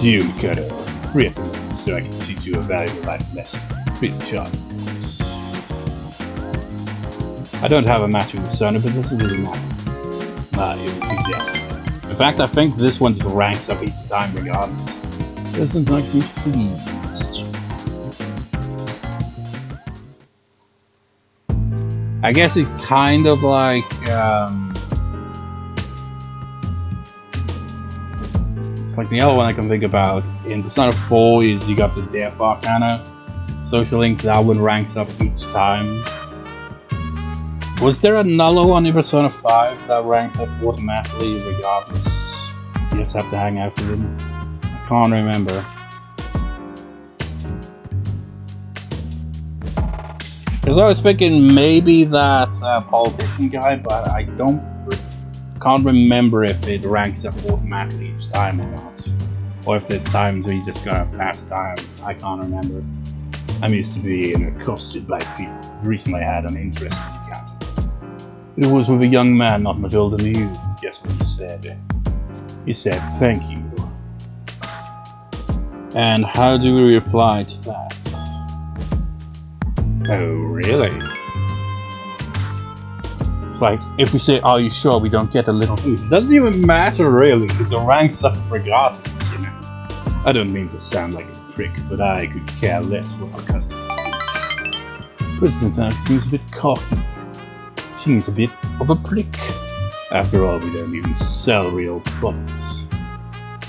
You gotta free up the moment so I can teach you a valuable life lesson. Pretty sharp. I don't have a matching persona, but this is really not enthusiastic. In fact, I think this one just ranks up each time regardless. Doesn't like seems pleased. I guess he's kind of like it's like the other one I can think about in Persona 4 is you got the Death Arcana social link. That one ranks up each time. Was there another one in Persona 5 that ranked up automatically regardless? You just have to hang out with him. I can't remember. Because I was thinking maybe that politician guy, but I can't remember if it ranks up automatically each time or not. Or if there's times where you just gotta pass time. I can't remember. I'm used to being accosted by people. Recently I had an interesting encounter. It was with a young man not much older than you. Guess what he said? He said, "Thank you." And how do we reply to that? Oh, really? It's like, if we say, "Are you sure we don't get a little boost?" It doesn't even matter really, because the ranks up regardless, you know. I don't mean to sound like a prick, but I could care less what our customers think. President Tanaka seems a bit cocky. Seems a bit of a prick. After all, we don't even sell real products.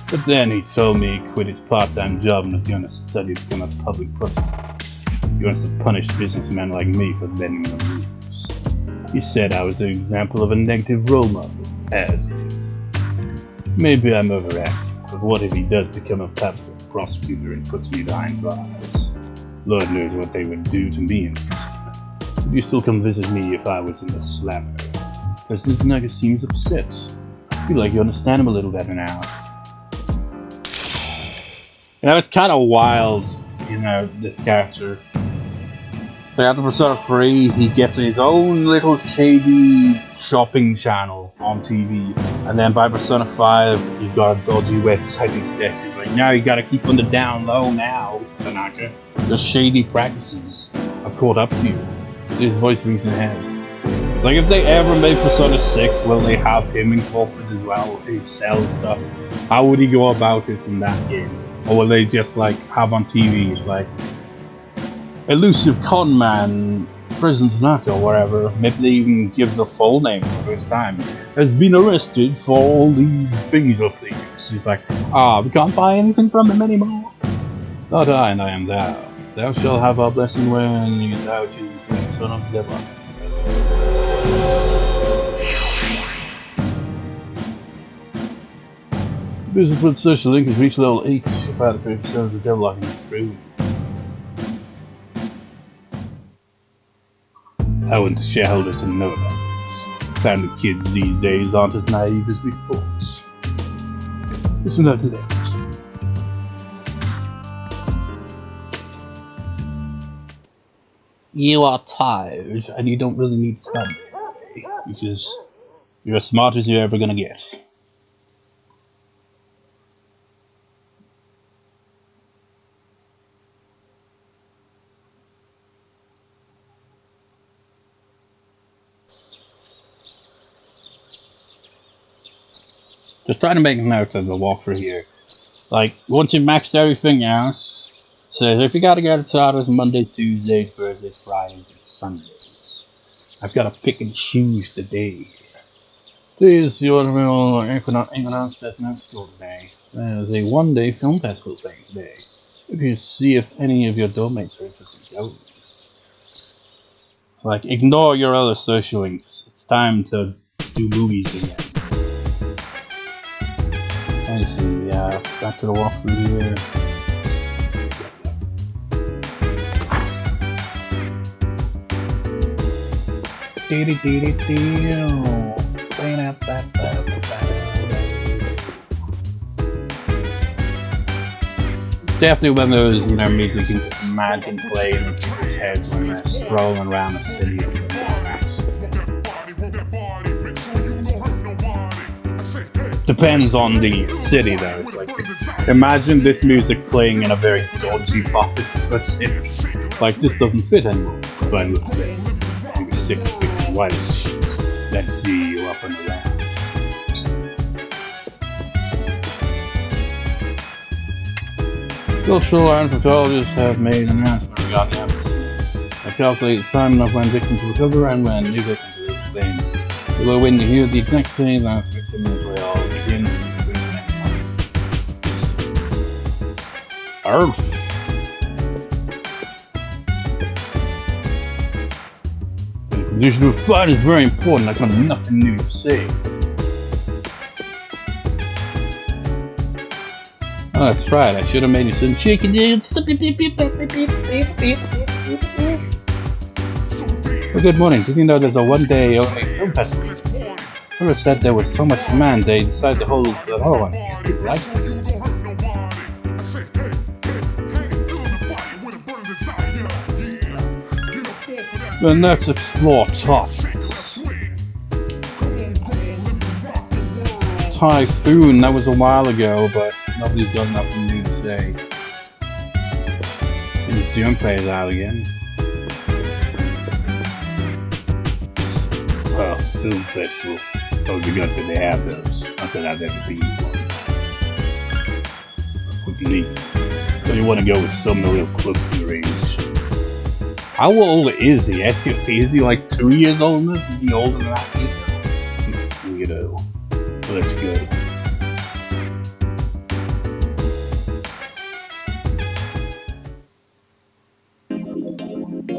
But then he told me he quit his part-time job and was going to study to become a public prosecutor. He wants to punish businessmen like me for bending the rules. He said I was an example of a negative role model, as if. Maybe I'm overacting, but what if he does become a public prosecutor and puts me behind bars? Lord knows what they would do to me in prison. Would you still come visit me if I was in the slammer? President Tanaka seems upset. I feel like you understand him a little better now. You know, it's kind of wild, you know, this character. Like after Persona 3, he gets his own little shady shopping channel on TV. And then by Persona 5, he's got a dodgy website instead. He's like, now you gotta keep on the down low now, Tanaka. The shady practices have caught up to you. So his voice rings in head. Like if they ever made Persona 6, will they have him incorporated as well? He sells stuff. How would he go about it from that game? Or will they just like have on TV, it's like elusive conman, President Tanaka or whatever. Maybe they even give the full name for the first time. Has been arrested for all these things of things. He's like, we can't buy anything from him anymore. Not I, and I am thou. Thou shalt have our blessing when thou chooses to be son of deadlock. Business with social link has reached level 8. About 30% of the deadlocking is through. I want the shareholders to know about this. Found the kids these days aren't as naive as we thought. Isn't that left? You are tired, and you don't really need to study today, because you're as smart as you're ever gonna get. Just trying to make notes of the walkthrough here. Like, once you've maxed everything out, it says if you gotta go to Chores Mondays, Tuesdays, Thursdays, Fridays, and Sundays. I've gotta pick and choose the day. Today is the ordinary equinox session at school today. There's a one-day film festival thing today. If you see if any of your dormmates are interested in going. Like, ignore your other social links. It's time to do movies again. I see, back to the walkthrough here. Definitely one of those, you know, music you can just imagine playing in people's heads when they're strolling around the city or something like that. The depends on the city though. It's like, imagine this music playing in a very dodgy pub. That's it. It's like, this doesn't fit anymore. But look, you were sick of this wild shit. Let's see you up and around. Cultural anthropologists have made an announcement regarding the episode. I calculate the time of when victims recover and when new victims will explain. We will win to hear the exact phase that victims will begin to increase next month. Earth. The condition of flight is very important. I got nothing new to say. Oh, that's right. I should have made you some chicken nuggets. Well, good morning. Did you know there's a one-day only film festival? Whoever said there was so much demand, they decided to hold it at home. I guess people like this. Then let's explore topics. Typhoon, that was a while ago, but nobody's got nothing new to say. His Junpei's out again. Well, film festival. Oh, you got that they have those. Not that I've ever been one. What do you need? So you want to go with something a little close to your age. How old is he? Is he like 2 years old in this? Is he older than that? Weirdo. Let's go.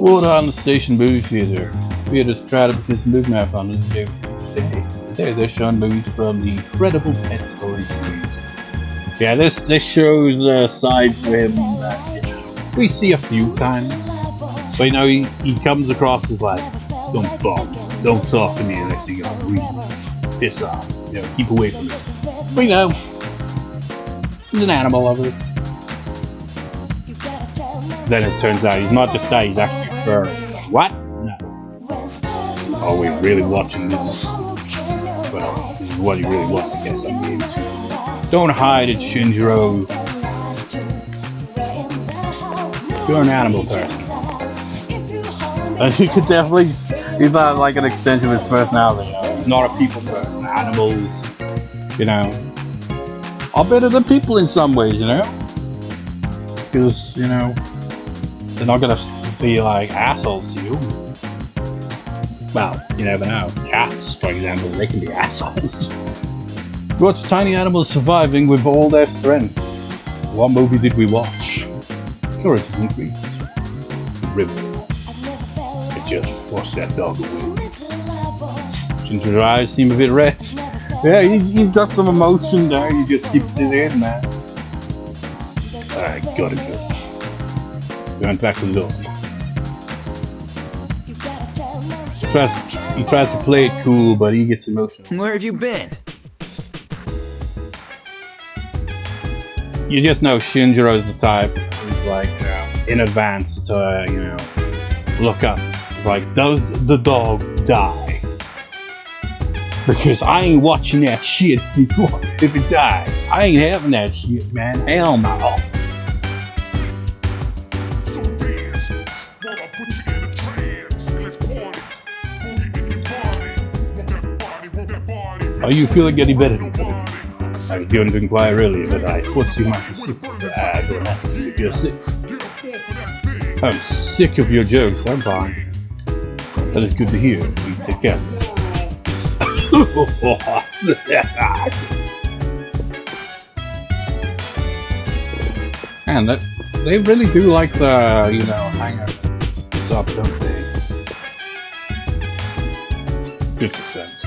Water on the station movie theater. Theater's crowded because the movie marathon is due today. Today they're showing movies from the incredible Pet Story series. Yeah, this shows sides to him that we see a few times. But you know, he comes across as like, don't talk to me unless you got real. Piss off. You know, keep away from it. But you know, he's an animal lover. Then it turns out he's not just that, he's actually furry. What? No. Are we really watching this? Well, this is what you really want, I guess I'm going to. Don't hide it, Shinjiro. You're an animal person. And you could definitely, he's not like an extension of his personality. You know? He's not a people person. Animals, you know, are better than people in some ways, you know? Because, you know, they're not gonna be like assholes to you. Well, you never know. Cats, for example, they can be assholes. Watch tiny animals surviving with all their strength. What movie did we watch? Sure, it isn't Grease. River. I just watched that dog away. Shinjiro's eyes seem a bit red. Yeah, he's got some emotion there. He just keeps it in, man. Alright, gotta go. We went back to the door. He tries to play it cool, but he gets emotional. Where have you been? You just know Shinjiro's the type who's like, in advance to, you know, look up. Like, does the dog die? Because I ain't watching that shit before. If it dies, I ain't having that shit, man. Hell no. Are you feeling any better? I was going to inquire earlier, but I thought you might be sick. Go and ask you if you're sick. I'm sick of your jokes. I'm fine. That is good to hear. Please take care of yourself. And they really do like the, you know, hangers up, don't they? Just a sense.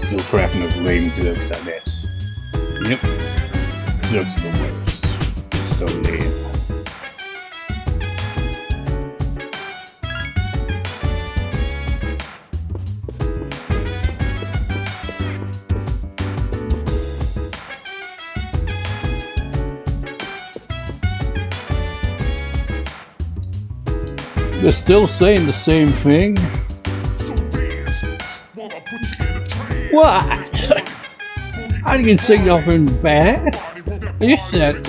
Still cracking up lame jokes, I guess. Yep. Jokes are the worst. So lame. They're still saying the same thing. What? I I didn't say nothing bad. You said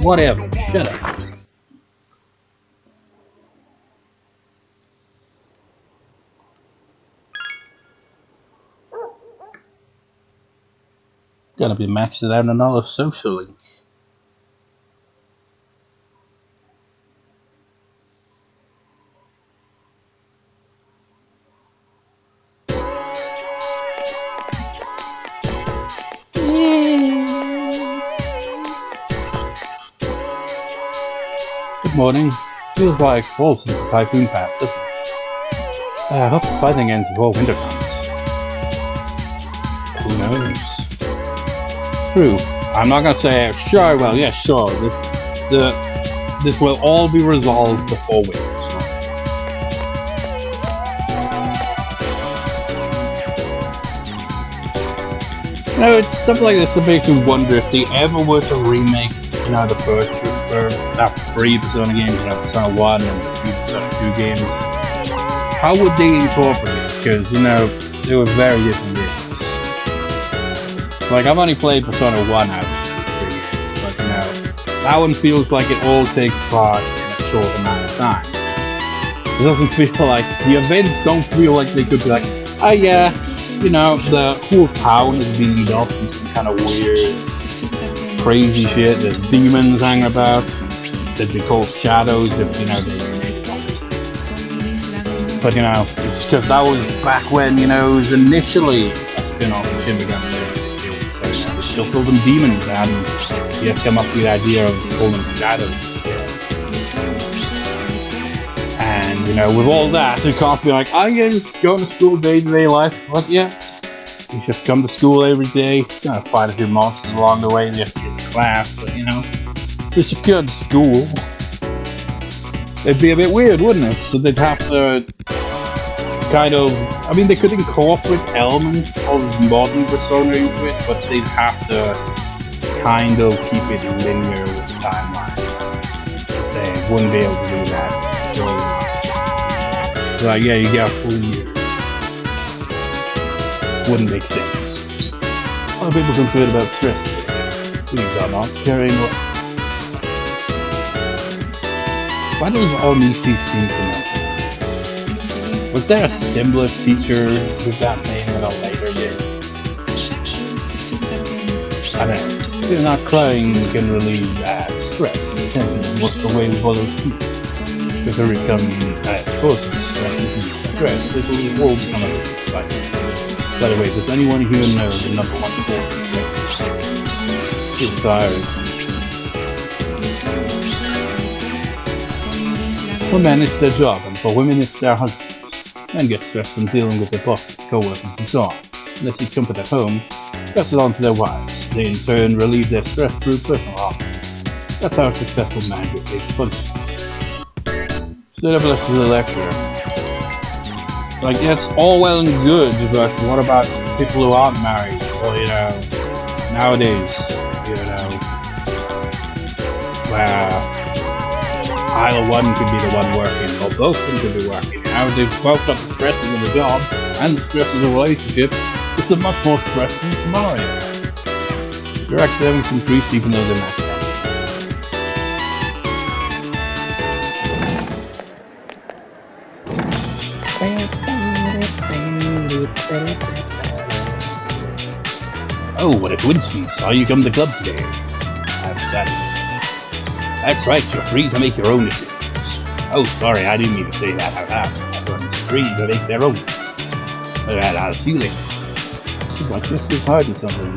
whatever. Shut up. Gonna be maxing out another social link. Good morning. Feels like fall since the typhoon passed, doesn't it? I hope the fighting ends before winter comes. Who knows? True. I'm not gonna say sure. Well, yeah, sure. This will all be resolved before winter. So. You know, it's stuff like this that makes me wonder if they ever were to remake, you know, the first that 3 Persona games, you know, Persona 1 and the 2 Persona 2 games. How would they incorporate it? Because, you know, they were very different games. Like, I've only played Persona 1 out of these 3 games, but, you know, that one feels like it all takes part in a short amount of time. It doesn't feel like, the events don't feel like they could be like, oh yeah, you know, the whole town is beaten up in some kind of weird, crazy shit. There's demons hanging about that they call shadows, if, you know, but, you know, it's because that was back when, you know, it was initially a spin-off of Shin Megami. So, you know, they still call them demons, and you have to come up with the idea of calling them shadows. And, you know, with all that, you can't be like, I just go to school day-to-day life. But yeah, you just come to school every day, you know, fight a few monsters along the way, and you have to get to class, but, you know, it's a good school. It'd be a bit weird, wouldn't it? So they'd have to kind of, I mean, they could incorporate elements of modern Persona into it, but they'd have to kind of keep it linear with the timeline. They wouldn't be able to do that. So like, yeah, you get a full year. Wouldn't make sense. A lot of people concerned about stress. Please are not carrying what. Why does Onishi seem familiar? Was there a similar teacher with that name in a later game? I don't know. If not crying can relieve stress. Attention what's the way with all those teachers. If they become cause of stress and stress, it will all become a vicious cycle. By the way, does anyone here know the number 1 cause of stress? Feel tired. For men, it's their job, and for women, it's their husbands. Men get stressed from dealing with their bosses, co-workers, and so on. Unless they comfort at home, pass it on to their wives. They in turn relieve their stress through personal hobbies. That's how a successful man functions. So that blesses the lecturer. Like, that's all well and good, but what about people who aren't married? Or, you know, nowadays, you know, where either one could be the one working, or both of them could be working. Now they've both got the stresses of the job and the stresses of the relationships. It's a much more stressful scenario. Your academics increase even though they're maxed out. Oh, what a coincidence! Saw you come to the club today. I'm excited. That's right, you're free to make your own decisions. Oh, sorry, I didn't mean to say that out loud. Everyone's free to make their own decisions. Alright, I'll see you later. What, this was hard or something?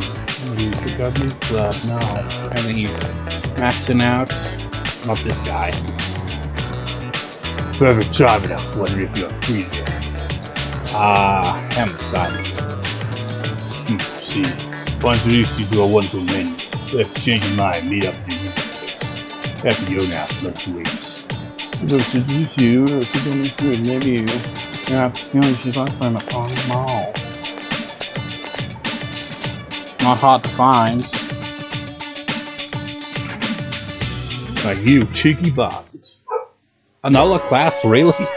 You took out me? No, I think he's maxing out. Not this guy. Perfect job, I was wondering if you're free today. I'm excited. See, I'll introduce you to a wonderful menu. If you change your mind, meet up in the place. After you go now, let you wait. I'll introduce you to the food, maybe perhaps skills you might find on the mall. Not hard to find. Like you, cheeky bastards. Another class, really?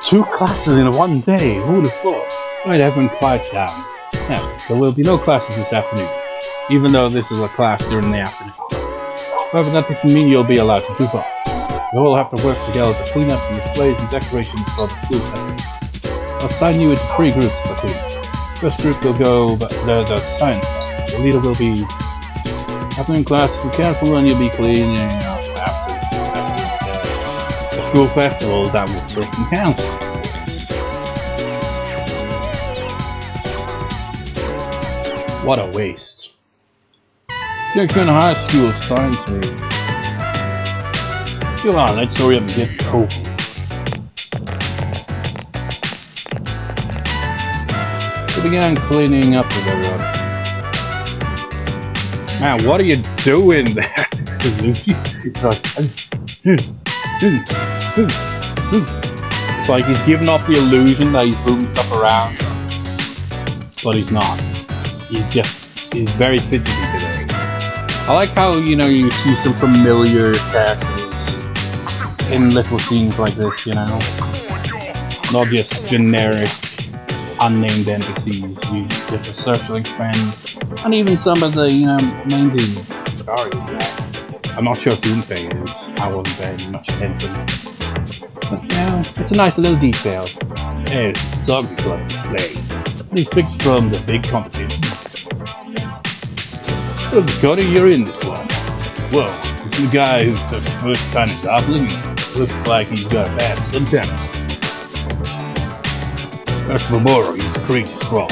2 classes in one day, who would have thought? Right, everyone quiet down. Now, there will be no classes this afternoon. even though this is a class during the afternoon. However, that doesn't mean you'll be allowed to goof off. You'll all have to work together to clean up the displays and decorations for the school festival. I'll assign you into 3 groups for cleaning. First group will go the science class. The leader will be afternoon class for council, and you'll be cleaning up after the school festival instead. The school festival that will freaking council. What a waste. You're in high school science room. Come on, let's hurry up and get this over. We began cleaning up with everyone. Man, what are you doing there? It's like he's giving off the illusion that he's moving stuff around, but he's not. He's very fidgety today. I like how, you know, you see some familiar characters in little scenes like this, you know? Not just generic, unnamed entities. You get the circling friends, and even some of the, you know, main demons. I'm not sure if Doomfay is. I wasn't paying much attention. But, you know, it's a nice little detail. There's the photography club's display. These pictures from the big competition. Look, Cody, you're in this one. Whoa, this is the guy who took first kind of goblin. Looks like he's got a bad sun tendency. As for Moro, he's crazy strong.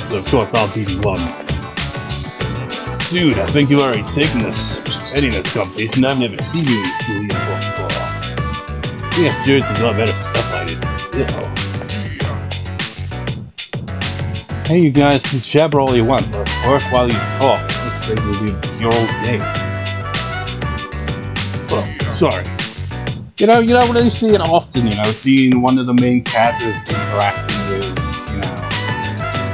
So of course I'll beat him one. Dude, I think you've already taken this readiness competition. I've never seen you in school uniform before. Yes, Chores is a lot better for stuff like this, but still. Hey, you guys can jabber all you want, but work while you talk. This thing will be your old day. Well, sorry. You know, you don't really see it often, you know, seeing one of the main characters interacting with, you know,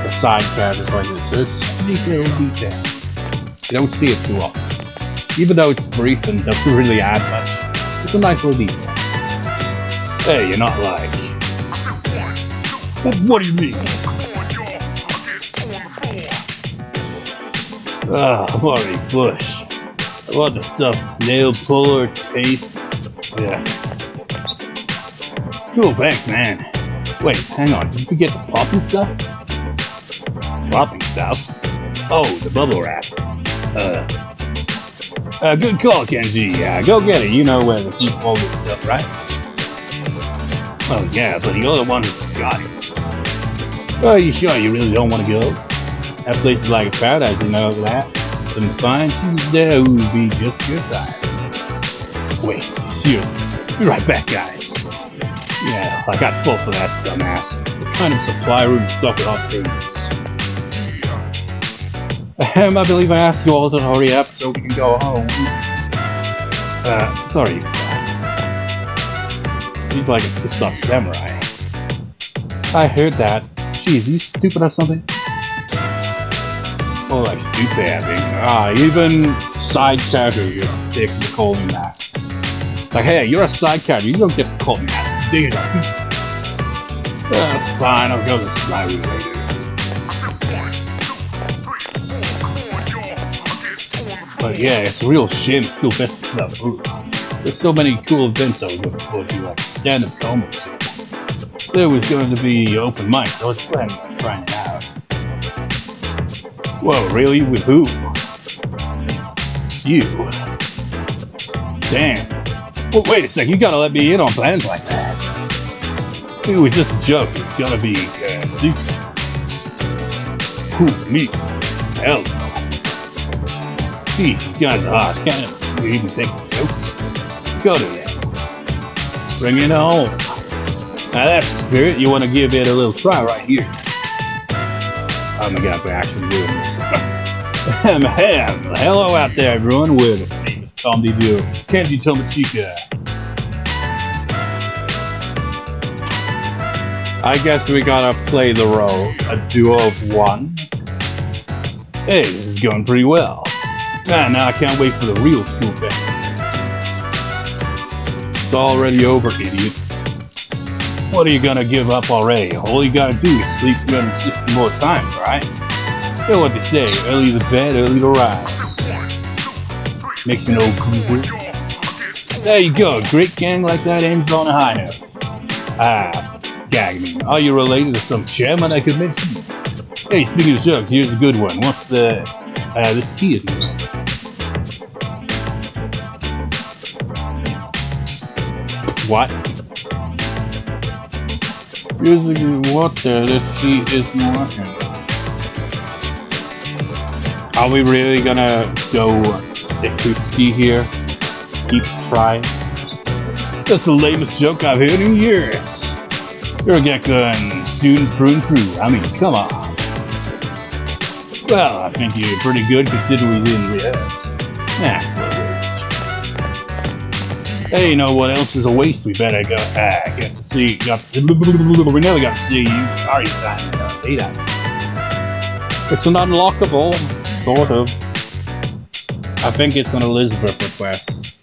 the side characters like this. So it's just a neat little detail. You don't see it too often. Even though it's brief and doesn't really add much, it's a nice little detail. Hey, you're not like... What do you mean? Maury Bush. I want the stuff. Nail puller, tape. Yeah. Cool, thanks, man. Wait, hang on. Did you forget the popping stuff? Popping stuff? Oh, the bubble wrap. Good call, Kenji. Go get it. You know where to keep all this stuff, right? Oh, yeah, but you're the one who forgot it. Are you sure you really don't want to go? That place is like a paradise, you know that? Some fine tunes there would be just your time. Wait, seriously, be right back, guys. Yeah, I got full for that dumbass. What kind of supply room stuff with hot foods? I believe I asked you all to hurry up so we can go home. Sorry. He's like a pissed off samurai. I heard that. Jeez, he's stupid or something? Well, like stupid, I mean. Even side characters get to call me that. Like, hey, you're a side character, you don't get to call me that. Dude, fine, I'll go to the supply room later. But yeah, it's a real shame the school festival is not. There's so many cool events I was looking forward to, like stand-up comedy. So there was going to be open mics, so I was planning on trying it out. Whoa, really? With who? You. Damn. Well, wait a sec, you gotta let me in on plans like that. It was just a joke, it's gonna be, Zuki. Who, me? Hell no. Jeez, you guys are harsh, can't you even take a joke? Go to that. Bring it home. Now that's the spirit, you wanna give it a little try right here. Oh my god, we're actually doing this. Hello out there, everyone. We're the famous comedy duo, Kenji Tomochika. I guess we gotta play the role, a duo of one. Hey, this is going pretty well. Now I can't wait for the real school festival. It's already over, idiot. What are you gonna give up already? All you gotta do is sleep 360 more times, right? You know what they say, early to bed, early to rise. Makes you no cruiser. There you go, great gang like that ends on a high note. Gag me. Are you related to some chairman I could mention? Hey, speaking of junk, here's a good one. What's the... this key isn't it? What? Here's a good... What the... This key isn't working. Are we really gonna go Yakutski here? Keep trying? That's the lamest joke I've heard in years. You're a Gekko and student through and through. I mean, come on. Well, I think you're pretty good considering we didn't rehearse. What a waste. Hey, you know what else is a waste? We better go. Get to see. We never got to see you. Are you signing up? It's an unlockable, sort of. I think it's an Elizabeth request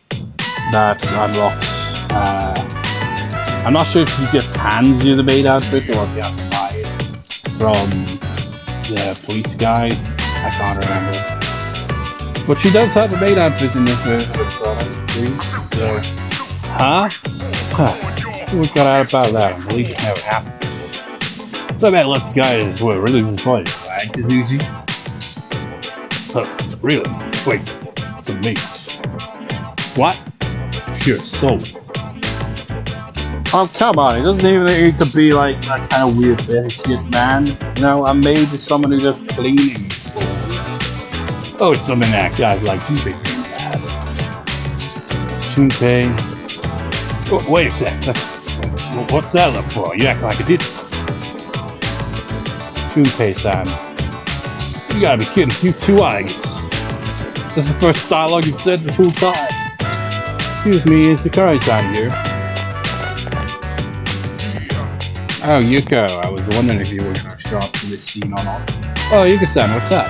that unlocks. I'm not sure if he just hands you the maid outfit or if you have to buy it from the police guy. I can't remember. But she does have a maid outfit in this product, so. Huh? We got out about that. I believe it never happens. So man, let's guys, we're really disappointed, right, Kazuchi? Really? Wait, it's a mate. What? Pure soul. Oh, come on, it doesn't even need to be like that kind of weird fetish shit, man. You know, I'm made to someone who does cleaning floors. Oh, it's something that guys like you big do that. Shunpei. Oh, wait a sec, what's that look for? You act like it did something. Shunpei-san. You gotta be kidding, you too, I guess. This is the first dialogue you've said this whole time. Excuse me, is Sakari-san here? Oh, Yuko, I was wondering if you were going to show up for this scene or not. Oh, Yuko-san, what's up?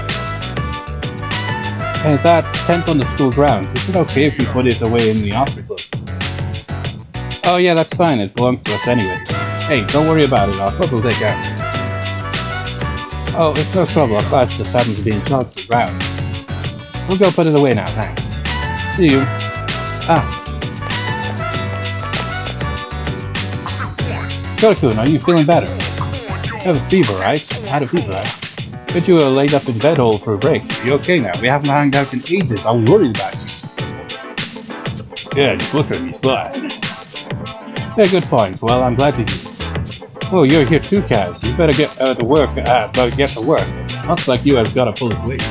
Hey, that tent on the school grounds, is it okay if we put it away in the office closet? Oh yeah, that's fine, it belongs to us anyways. Hey, don't worry about it, our club will take care of it. Oh, it's no trouble, our class just happens to be in charge of the grounds. We'll go put it away now, thanks. See you. Goku, are you feeling better? You have a fever, right? I had a fever, right? But you were laid up in bed all for a break. You okay now? We haven't hung out in ages. I was worried about you. Yeah, just look at me, he's fine. Yeah, good point. Well, I'm glad to hear this. Oh, you're here too, Kaz. You better get to work. Looks like you have got to pull his weight.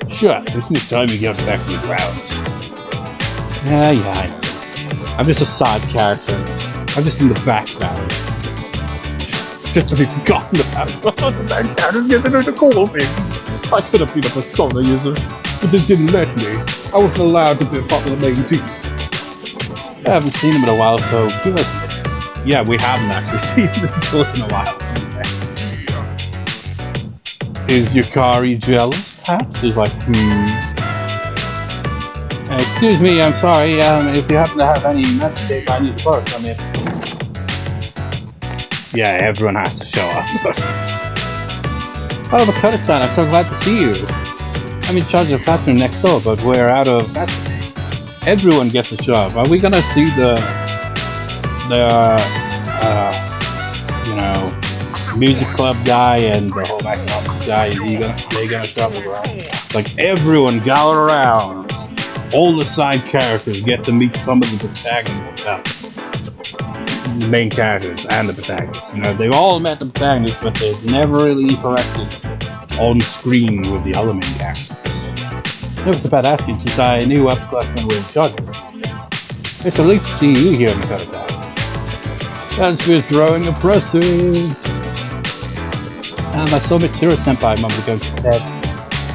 Sure, isn't it time you get back to the grounds? Yeah, I know. I'm just a side character. I'm just in the background. Just to be forgotten about. The main character's getting into cool things. I could have been a persona user, but it didn't let me. I wasn't allowed to be a part of the main team. I haven't seen him in a while, so give us a minute. Yeah, we haven't actually seen him in a while. Is Yukari jealous, perhaps? He's like, excuse me, I'm sorry, if you happen to have any message tape, I need to borrow some. Yeah, everyone has to show up. Oh, Makoto-san, I'm so glad to see you. I'm in charge of the classroom next door, but we're out of classroom. Everyone gets a show up. Are we gonna see the music club guy and the home economics guy? Is they gonna show up around? Like, everyone gather around. All the side characters get to meet some of the protagonists, the main characters and the protagonists. You know, they've all met the protagonists, but they've never really interacted on screen with the other main characters. It was about asking since I knew upperclassmen were in charge of this. It's a relief to see you here, Makoto-san. That's withdrawing impressive. I saw Mitsuru-senpai a moment ago. She said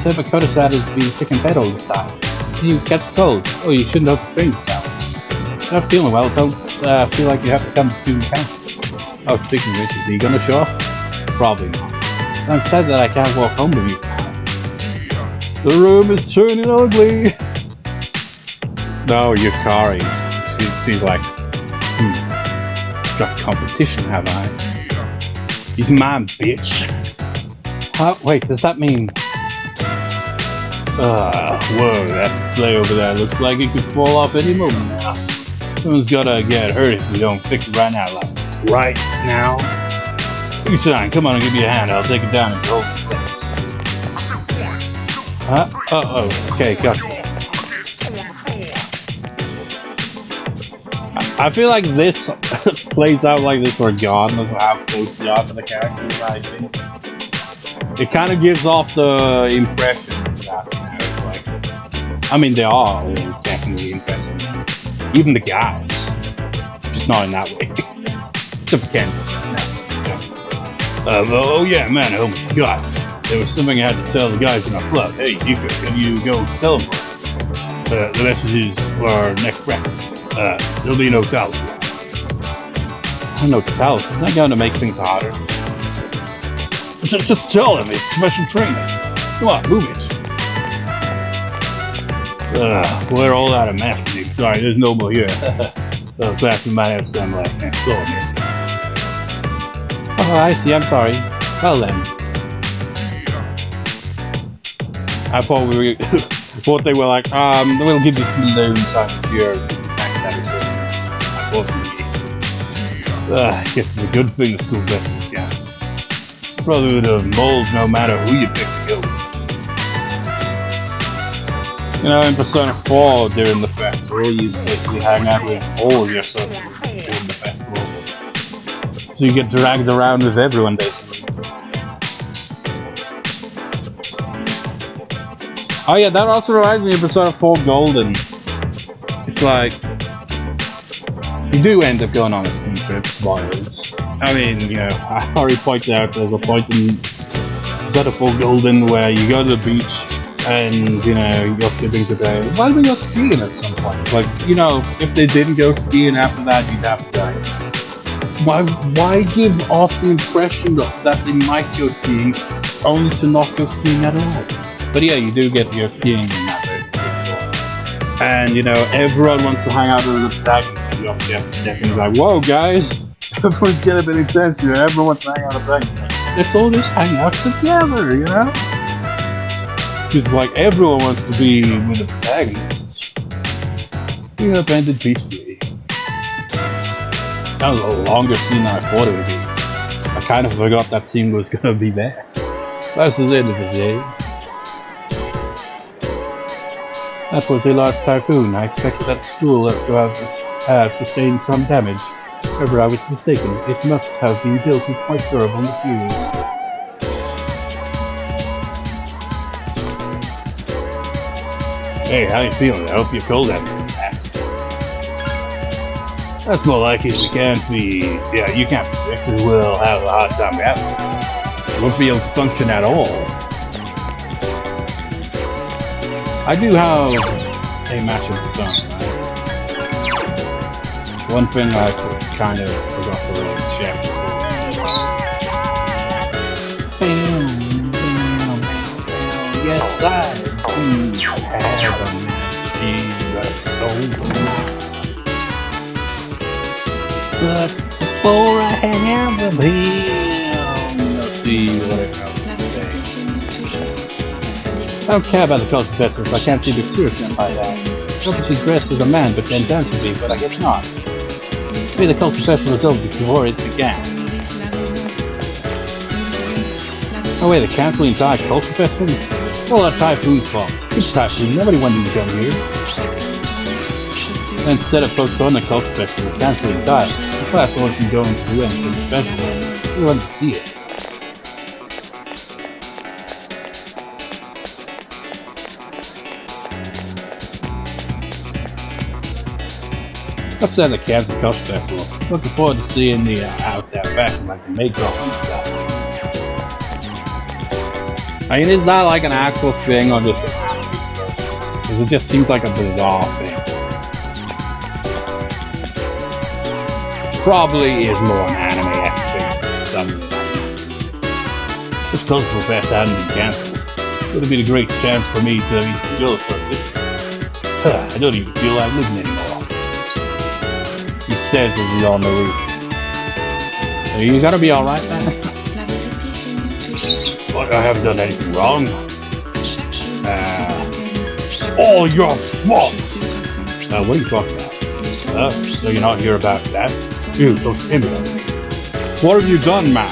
Makoto-san has been sick in bed all this time. Did you catch a cold? Oh, you shouldn't overstrain yourself. You're not feeling well, don't feel like you have to come to student council. Oh, speaking of which, is he gonna show up? Probably not. I'm sad that I can't walk home with you now. The room is turning ugly! No, Yukari. She's like, got competition, have I? He's mine, bitch. Wait, does that mean... whoa, that display over there looks like it could fall off any moment now. Someone's gotta get hurt if we don't fix it right now, like, right now. You shine, come on and give me a hand, I'll take it down and hold the place. Huh? Okay, gotcha. I feel like this plays out like this regardless of how close you are to the characters, I think. It kind of gives off the impression that it's like, I mean, they are all technically interesting. Even the guys. Just not in that way. Except for Ken. Oh yeah, man, I almost forgot. There was something I had to tell the guys in our club. Hey, Yuka, can you go tell them? The messages for our next practice. There'll be no towels. No towels? Isn't that going to make things harder? Just tell them it's special training. Come on, move it. We're all out of masking. Sorry, there's no more here. The class might have some left next door, maybe. Oh, I see. I'm sorry. Well then. I thought we were... thought they were like, we'll give you some loans on here. That wasn't the case. I guess it's a good thing the school festival's cancelled. Brotherhood of moles, no matter who you pick to go with. You know, in Persona 4 during the festival, you basically hang out with all your associates during the festival. So you get dragged around with everyone, basically. Oh yeah, that also reminds me of Persona 4 Golden. It's like, you do end up going on a ski trip, spoilers. I mean, you know, I already pointed out there's a point in Persona 4 Golden where you go to the beach and, you know, you're skipping today. Why do we go skiing at some point? It's like, you know, if they didn't go skiing after that, you'd have to die. Why give off the impression that they might go skiing only to not go skiing at all? But yeah, you do get to go skiing in that way. And, you know, everyone wants to hang out with the protagonists and just get stepping like, whoa, guys, everyone's getting a bit intense here. Everyone wants to hang out with the protagonists. Let's all just hang out together, you know? It's like everyone wants to be with the protagonists. We have ended peacefully. That was a longer scene than I thought it would be. I kind of forgot that scene was gonna be there. That's the end of the day. That was a large typhoon. I expected that the school to have sustained some damage. However, I was mistaken. It must have been built with quite durable materials. Hey, how you feeling? I hope you're cold out there. That's more like it. You can't be... Yeah, you can't be sick. We will have a hard time out. You won't be able to function at all. I do have a match of the sun. One thing I kind of forgot to really check. Yes, I do have a machine that's so good. But before I hang out with him, let's see what it knows. I don't care about the culture festival if I can't see the seriousness by that. Obviously dressed as a man, but then dance with me, but I guess not. Maybe the culture festival was over before it began. Oh wait, they canceled the entire culture festival? All that typhoon's fault. Stupid typhoon, nobody wanted to come here. And instead of postponing the culture festival, canceled the entire. The class wasn't going to do anything special. We wanted to see it. Upset the Kansas Culture Festival. Looking forward to seeing the out there fashion like the makeup and stuff. I mean, is that like an actual thing or just an anime show? Because it just seems like a bizarre thing. Probably is more an anime-esque thing than something. This cultural fest hadn't been cancelled. Would have been a great chance for me to at least enjoy for a bit. I don't even feel like living anymore. He says as he's on the roof. Are you gonna be alright, man? What? I haven't done anything wrong. It's all your fault. What are you talking about? So you're not here about that? Dude, those stimulants. What have you done, man?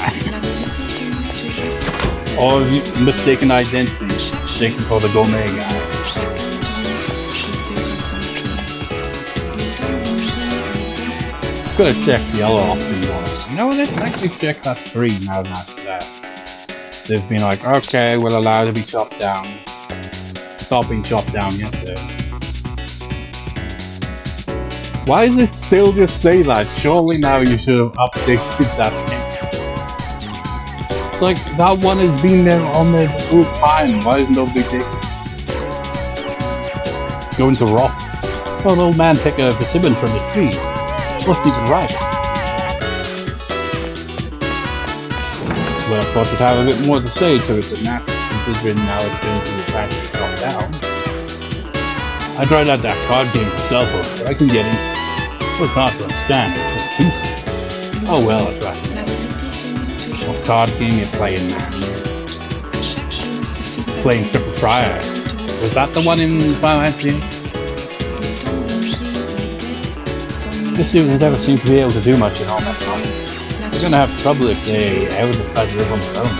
Or have you mistaken identity, mistaken for the gourmet guy? Gotta check the other option ones. You know what, let's actually check that 3 now that's they've been like, okay, we'll allow it to be chopped down. Stop being chopped down yet though. Why does it still just say that? Surely now you should have updated that text. It's like, that one has been there on there this whole time. Why is nobody taking this? It's going to rot. So an old man pick a persimmon from the tree. Wasn't even right. Well, I thought you'd have a bit more to say to it than that, considering now it's going to be practically chopped down. I tried out that card game for cell phones, but I can get into it. Well, it's not to understand, it's too simple. Oh well, I tried something else. What card game you playing, man? Playing Triple Triad. Was that the one in Final Fantasy? This series never seemed to be able to do much in all economics. They're gonna have trouble if they ever decide to live on their own.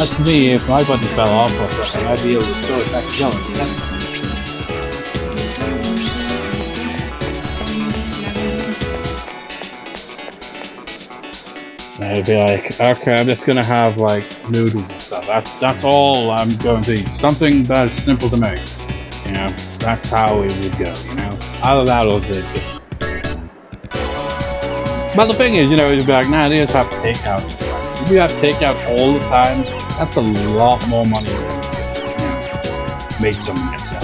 As for me, if my button fell off or something, I'd be able to restore it back together in seconds. I'd be like, okay, I'm just gonna have like noodles and stuff. That's all I'm going to eat. Something that's simple to make. You know, that's how it would go, you know? Either that or just... But the thing is, you know, you'd be like, nah, they just have takeout. If you have takeout all the time, that's a lot more money than just, you know, make something yourself.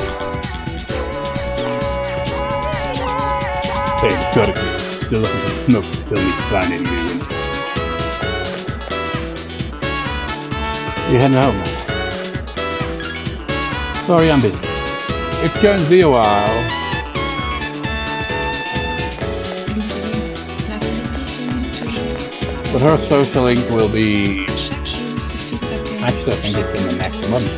Hey, gotta be still looking for smoke until we can find any new one. You heading home now? Sorry, I'm busy. It's going to be a while. But her social link will be... Actually, I think it's in the next month.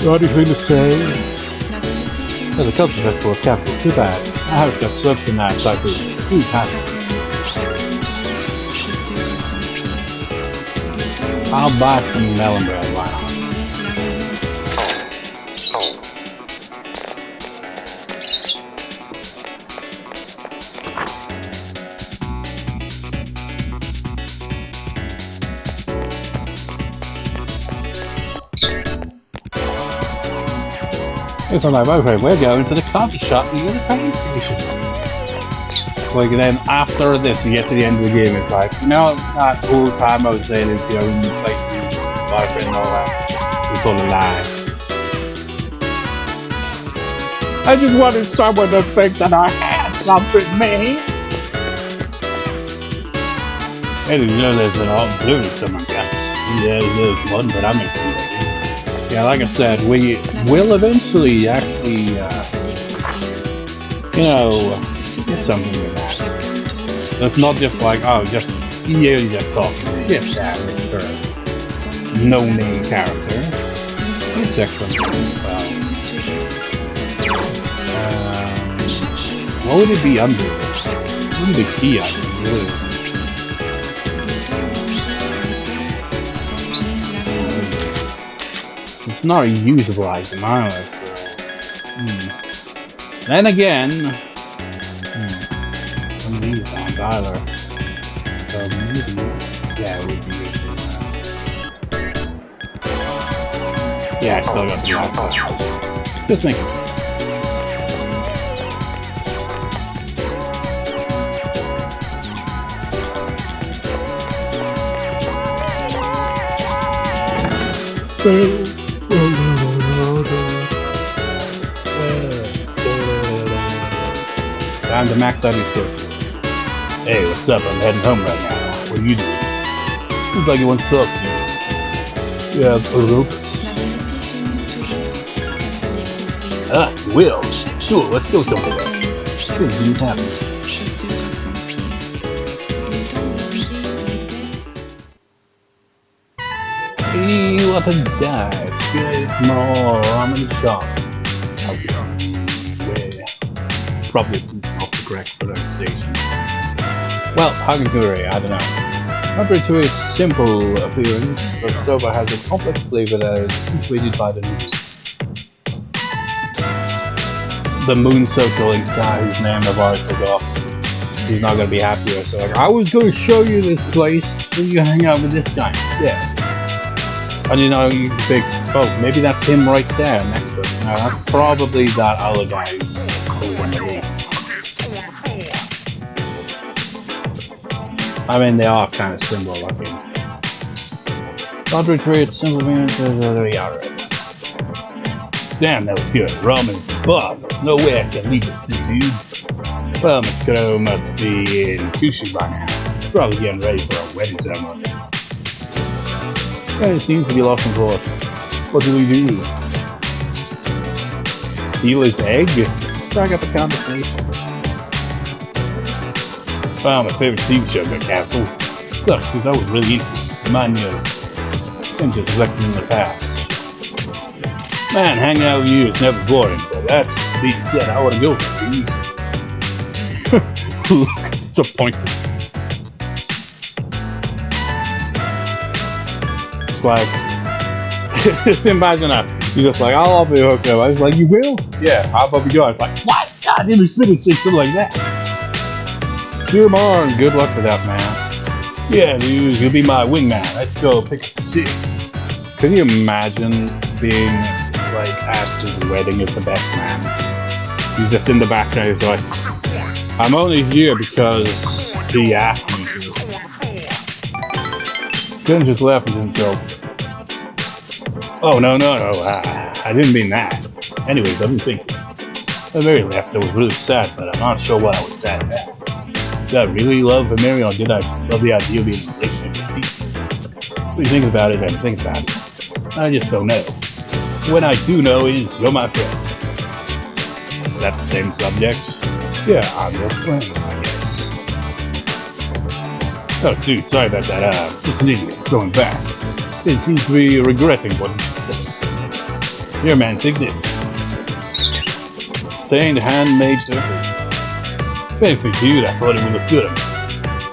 Got anything to say? Well, the culture festival is capital. Too bad. My house got swept in that cycle. Too happy. I'll buy some melon bread. Why not? If I'm like, okay, we're going to the coffee shop near the train station. Like, then after this, you get to the end of the game, it's like, you know, that whole time I was saying it's, you know, when you play with your boyfriend and all that, it's all a lie. I just wanted someone to think that I had something, me. Hey, you know, there's an observing someone else. Yeah, there's one, but I'm excited. Yeah, like I said, we will eventually actually, you know, get something with that. It's not just like, oh, just, you're just talking shit there, Mr. No-name character. Let's check something about. What would it be under? What would be the key items, really? It's not a usable item either, so... Then again... I'm leaving that either. So maybe... Yeah, it would be useful now. Yeah, I still got the last ones. Just making sure. Time to max out your skills. Hey, what's up? I'm heading home right now. What are you doing? Looks like you want to talk to you. Yeah, Lopez. Ah, Will. Sure, let's go somewhere. Things didn't happen. Hey, what a dice! Get more ramen shop. Where? Probably not the correct pronunciation. Well, Hagakure, I don't know. Contrary to its simple appearance, the soba has a complex flavor that is accentuated by the noodles. The Moon Social Link guy whose name I've already forgot. He's not gonna be happy with, so like, I was gonna show you this place, then you hang out with this guy instead. And you know, you can think, oh, maybe that's him right there next to us. No, that's probably that other guy who's underneath. I mean, they are kind of similar looking. Contrary to its simple means, damn, that was good. Ramen's the bomb. There's no way I can leave this city. Well, Miss Kuro must be in Kyushu by now. Probably getting ready for a wedding ceremony. And it seems to be lost in thought. What do we do? Steal his egg? Drag up a conversation. Wow, my favorite TV show got cancelled. Sucks, because I was really into it. Remind me of things just reflecting in the past. Man, hanging out with you is never boring, but that's being said, I want to go for these. Look, disappointed. It's like, imagine that. You're just like, I'll be hooked up. I was like, you will? Yeah, how about we go? I was like, what? God, didn't finish something like that. Cheer on, good luck with that, man. Yeah, dude, you'll be my wingman. Let's go pick up some chicks. Can you imagine being like at his wedding as the best man? He's just in the background, he's like, I'm only here because he asked me to. Couldn't just laugh at himself. Oh, no, I didn't mean that. Anyways, I've been thinking. The very left, I was really sad, but I'm not sure what I was sad about. Did I really love Mary, or did I just love the idea of being in a relationship with these? What do you think about it and think about it? I just don't know. What I do know is you're my friend. Is that the same subject? Yeah, I'm your friend, I guess. Oh, dude, sorry about that. Such an idiot, so embarrassed. He seems to be regretting what he just said. Here, man, take this. Stained handmade surgery. If anything, dude, I thought it would look good on me.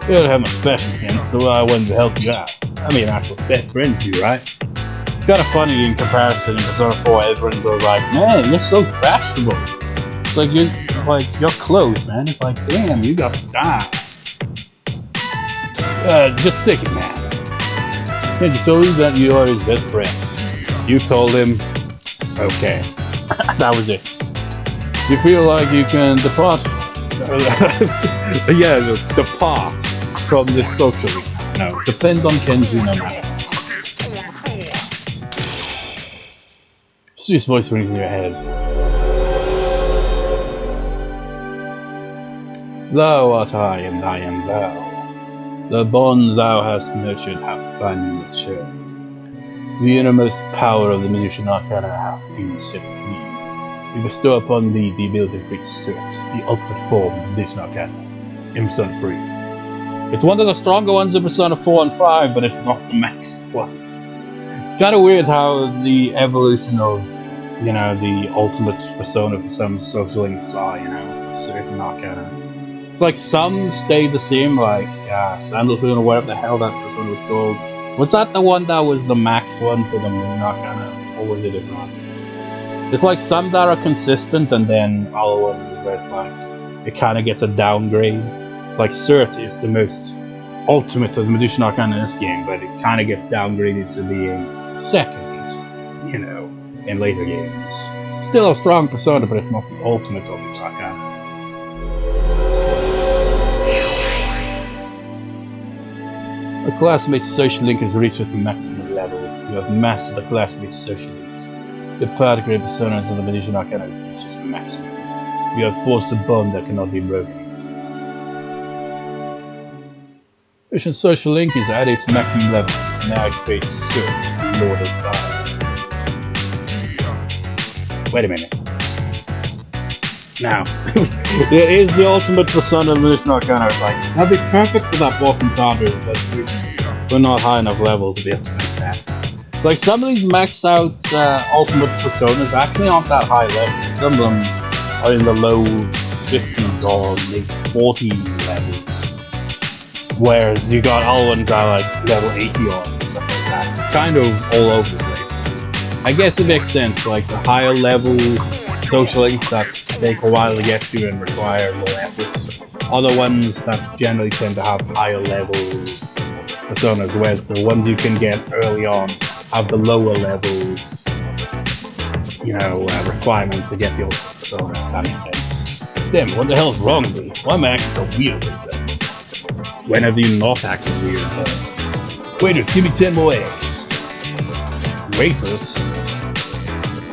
You don't have much fashion sense, so I wanted to help you out. I mean, that's what best friends do, right? It's kind of funny in comparison to Persona 4, everyone's all like, man, you're so fashionable. It's like, your clothes, man. It's like, damn, you got style. Just take it, man. And he told you that you are his best friend. You told him, okay. That was it. You feel like you can depart yeah, depart from this socially. No, depend on Kenji no matter. Serious voice rings in your head. Thou art I, and I am thou. The bond thou hast nurtured hath finally matured. The innermost power of the magician arcana hath been set free. We bestow upon thee the ability to create Chores, the ultimate form of the magician arcana, in Persona 3. It's one of the stronger ones in Persona 4 and 5, but it's not the max one. It's kind of weird how the evolution of, you know, the ultimate persona for some social links are, you know, for certain arcana. It's like some stay the same, like Sandalphon or whatever the hell that persona was called. Was that the one that was the max one for the Moon Arcana, or was it a not? It's like some that are consistent, and then other ones where it's like it kind of gets a downgrade. It's like Cert is the most ultimate of the Magician Arcana in this game, but it kind of gets downgraded to being second, you know, in later games. Still a strong persona, but it's not the ultimate of its Arcana. A classmate's social link has reached its maximum level. You have mastered the classmate's social link. The particular personas of the Magician Arcana has reached its maximum. You have forged a bond that cannot be broken. Magician's social link is at its maximum level. Now it creates Cert, Lord of Fire. Wait a minute. Now, it is the ultimate persona of the Magician Arcana. It's like, that'd be perfect for that boss in Tanaka, but we're not high enough level to be able to make that. Like, some of these maxed out ultimate personas actually aren't that high level. Some of them are in the low 50s or late 40s levels. Whereas you got all ones that are like level 80 or stuff like that. It's kind of all over the place. I guess it makes sense, like the higher level social links that take a while to get to and require more effort are the ones that generally tend to have higher level personas, whereas the ones you can get early on have the lower levels, you know, requirement to get the ultimate persona, if that makes sense. Damn, what the hell's wrong with me? Why am I acting so weird this second? When have you not acted weird? Waiters, give me 10 more eggs. Waitress?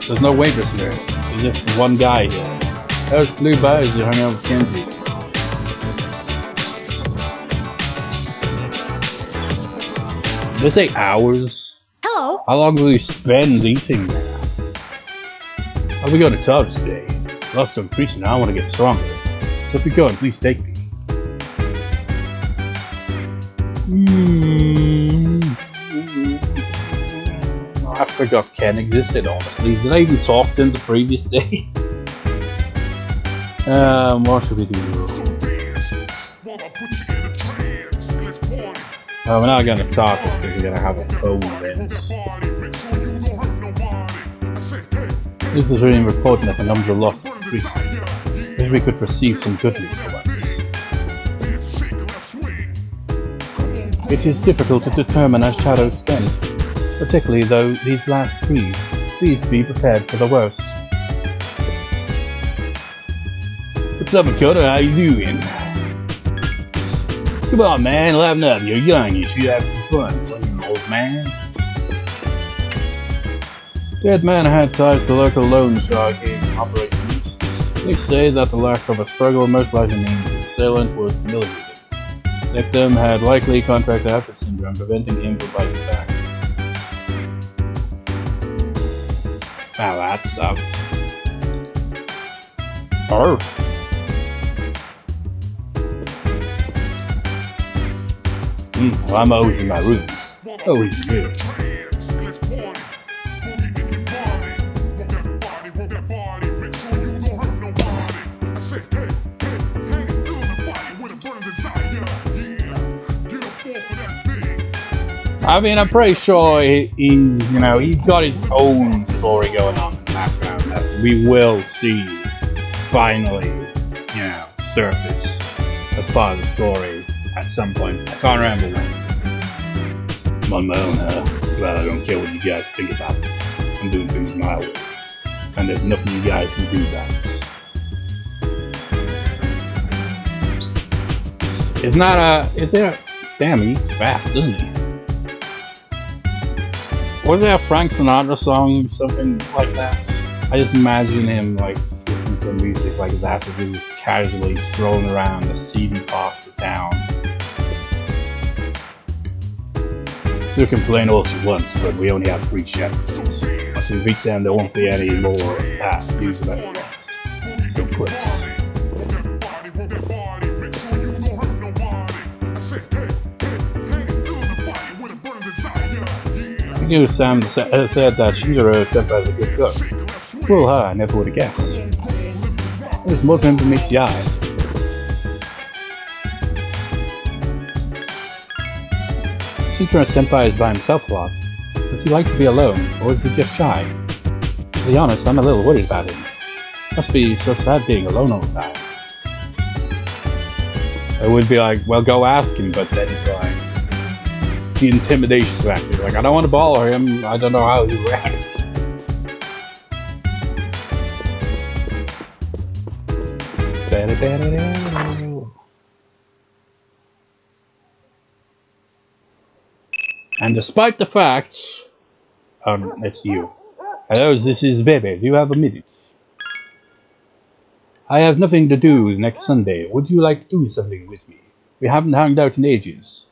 There's no waitress here. There's just one guy here. I just flew by as you hung out with Kenji. They say hours. Hello. How long will you spend eating there? Are we going to Tub today? Lost some increasing. I want to get stronger. So if you're going, please take me. I forgot Ken existed, honestly. Did I even talk to him the previous day? What should we do? We're not gonna talk just because we're gonna have a phone event. This is really important that the number of loss is increasing. Maybe we could receive some good news for once. It is difficult to determine our shadow's strength, particularly though these last three. Please be prepared for the worst. What's up, Makoto? How you doing? Come on, man, liven up. You're young, you should have some fun. What are you, old man? Dead man had ties to local loan sharking operations. They say that the lack of a struggle most likely means his assailant was familiar with it. The victim had likely contracted Apple syndrome, preventing him from biting back. Wow, that sucks. Earth. Well, I'm always in my room. Always in my room. I mean, I'm pretty sure he's, you know, he's got his own story going on in the background that we will see finally, you know, surface as part of the story at some point. I can't remember when. I'm on my own, well, I don't care what you guys think about it. I'm doing things my way. And there's nothing you guys can do about it. Is there a, damn, he eats fast, doesn't he? Was there a Frank Sinatra song, something like that? I just imagine him like just listening to music like that as he was casually strolling around the seedy parts of town. So you can complain all she wants, but we only have 3 chefs. Once we beat them, there won't be any more news about the rest. So close. I knew Sam said that Shinjiro senpai is a good cook. Well, I never would have guessed. There's more to him than meets the eye. Shinjiro senpai is by himself a lot. Does he like to be alone, or is he just shy? To be honest, I'm a little worried about him. Must be so sad being alone all the time. I would be like, well, go ask him, but then he'd be like, the intimidation factor. Like, I don't want to bother him. I don't know how he reacts. And despite the fact, it's you. Hello, this is Bebe. Do you have a minute? I have nothing to do next Sunday. Would you like to do something with me? We haven't hung out in ages.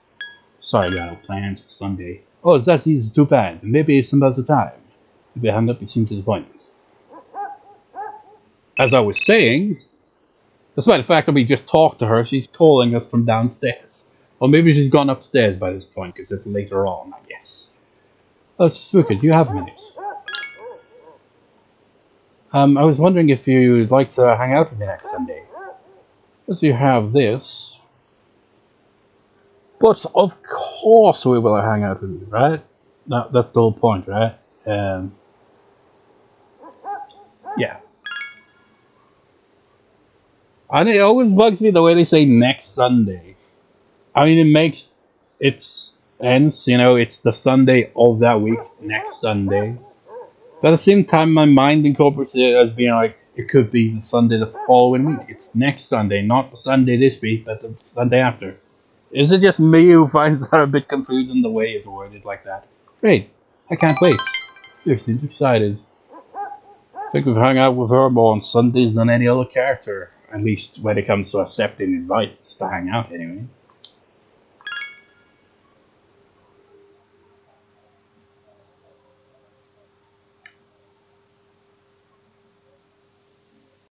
Sorry, I got no plans for Sunday. Oh, that is too bad. Maybe some other time. If I hung up, you seem disappointed. As I was saying, despite the fact that we just talked to her, she's calling us from downstairs. Or maybe she's gone upstairs by this point, because it's later on, I guess. Suzuki, do you have a minute? I was wondering if you'd like to hang out with me next Sunday. As you have this. But of course we will hang out with you, right? That's the whole point, right? Yeah. And it always bugs me the way they say next Sunday. I mean, it's ends, it's the Sunday of that week, next Sunday. But at the same time, my mind incorporates it as being like, it could be the Sunday the following week. It's next Sunday, not the Sunday this week, but the Sunday after. Is it just me who finds that a bit confusing the way it's worded like that? Great, I can't wait. You seems excited. I think we've hung out with her more on Sundays than any other character. At least when it comes to accepting invites to hang out, anyway.